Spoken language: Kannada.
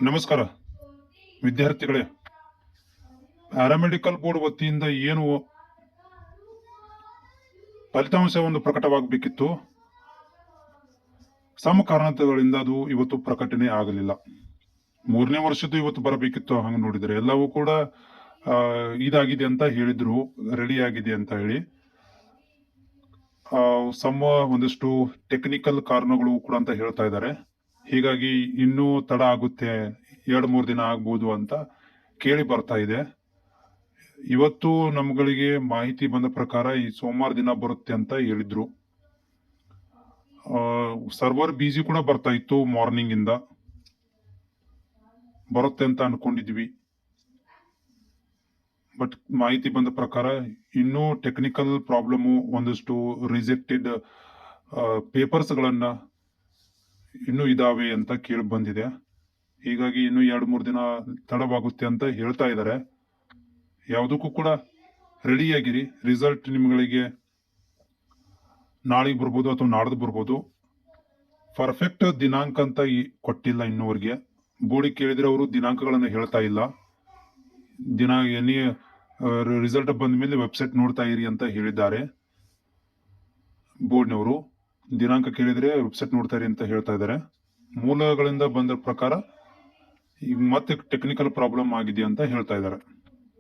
ನಮಸ್ಕಾರ ವಿದ್ಯಾರ್ಥಿಗಳೇ. ಪ್ಯಾರಾಮೆಡಿಕಲ್ ಬೋರ್ಡ್ ವತಿಯಿಂದ ಏನು ಫಲಿತಾಂಶವನ್ನು ಪ್ರಕಟವಾಗಬೇಕಿತ್ತು, ಸಮ ಕಾರಣಗಳಿಂದ ಅದು ಇವತ್ತು ಪ್ರಕಟಣೆ ಆಗಲಿಲ್ಲ. 3ನೇ ವರ್ಷದ್ದು ಇವತ್ತು ಬರಬೇಕಿತ್ತು. ಹಂಗ ನೋಡಿದರೆ ಎಲ್ಲವೂ ಕೂಡ ಇದಾಗಿದೆ ಅಂತ ಹೇಳಿದ್ರು, ರೆಡಿ ಆಗಿದೆ ಅಂತ ಹೇಳಿ. ಒಂದಷ್ಟು ಟೆಕ್ನಿಕಲ್ ಕಾರಣಗಳು ಕೂಡ ಅಂತ ಹೇಳ್ತಾ ಇದ್ದಾರೆ. ಹೀಗಾಗಿ ಇನ್ನೂ ತಡ ಆಗುತ್ತೆ, 2-3 ದಿನ ಆಗ್ಬೋದು ಅಂತ ಕೇಳಿ ಬರ್ತಾ ಇದೆ. ಇವತ್ತು ನಮ್ಗಳಿಗೆ ಮಾಹಿತಿ ಬಂದ ಪ್ರಕಾರ ಈ ಸೋಮವಾರ ದಿನ ಬರುತ್ತೆ ಅಂತ ಹೇಳಿದ್ರು. ಸರ್ವರ್ ಬಿಸಿ ಕೂಡ ಬರ್ತಾ ಇತ್ತು, ಮಾರ್ನಿಂಗ್ ಇಂದ ಬರುತ್ತೆ ಅಂತ ಅನ್ಕೊಂಡಿದ್ವಿ. ಬಟ್ ಮಾಹಿತಿ ಬಂದ ಪ್ರಕಾರ ಇನ್ನೂ ಟೆಕ್ನಿಕಲ್ ಪ್ರಾಬ್ಲಮ್, ಒಂದಷ್ಟು ರಿಜೆಕ್ಟೆಡ್ ಪೇಪರ್ಸ್ ಗಳನ್ನ ಇನ್ನೂ ಇದಾವೆ ಅಂತ ಕೇಳಿ ಬಂದಿದೆ. ಹೀಗಾಗಿ ಇನ್ನು 2-3 ದಿನ ತಡವಾಗುತ್ತೆ ಅಂತ ಹೇಳ್ತಾ ಇದ್ದಾರೆ. ಯಾವುದಕ್ಕೂ ಕೂಡ ರೆಡಿ ಆಗಿರಿ. ರಿಸಲ್ಟ್ ನಿಮ್ಗಳಿಗೆ ನಾಳೆಗೆ ಬರ್ಬೋದು ಅಥವಾ ನಾಡ್ದು ಬರ್ಬೋದು. ಪರ್ಫೆಕ್ಟ್ ದಿನಾಂಕ ಅಂತ ಕೊಟ್ಟಿಲ್ಲ ಇನ್ನೂವರೆಗೆ. ಬೋರ್ಡಿಗೆ ಕೇಳಿದ್ರೆ ಅವರು ದಿನಾಂಕಗಳನ್ನು ಹೇಳ್ತಾ ಇಲ್ಲ. ರಿಸಲ್ಟ್ ಬಂದ ಮೇಲೆ ವೆಬ್ಸೈಟ್ ನೋಡ್ತಾ ಇರಿ ಅಂತ ಹೇಳಿದ್ದಾರೆ ಬೋರ್ಡ್ನವರು. ದಿನಾಂಕ ಕೇಳಿದ್ರೆ ವೆಬ್ಸೈಟ್ ನೋಡ್ತಾ ಇರಿ ಅಂತ ಹೇಳ್ತಾ ಇದ್ದಾರೆ. ಮೂಲಗಳಿಂದ ಬಂದ ಪ್ರಕಾರ ಈಗ ಮತ್ತೆ ಟೆಕ್ನಿಕಲ್ ಪ್ರಾಬ್ಲಮ್ ಆಗಿದೆ ಅಂತ ಹೇಳ್ತಾ ಇದ್ದಾರೆ.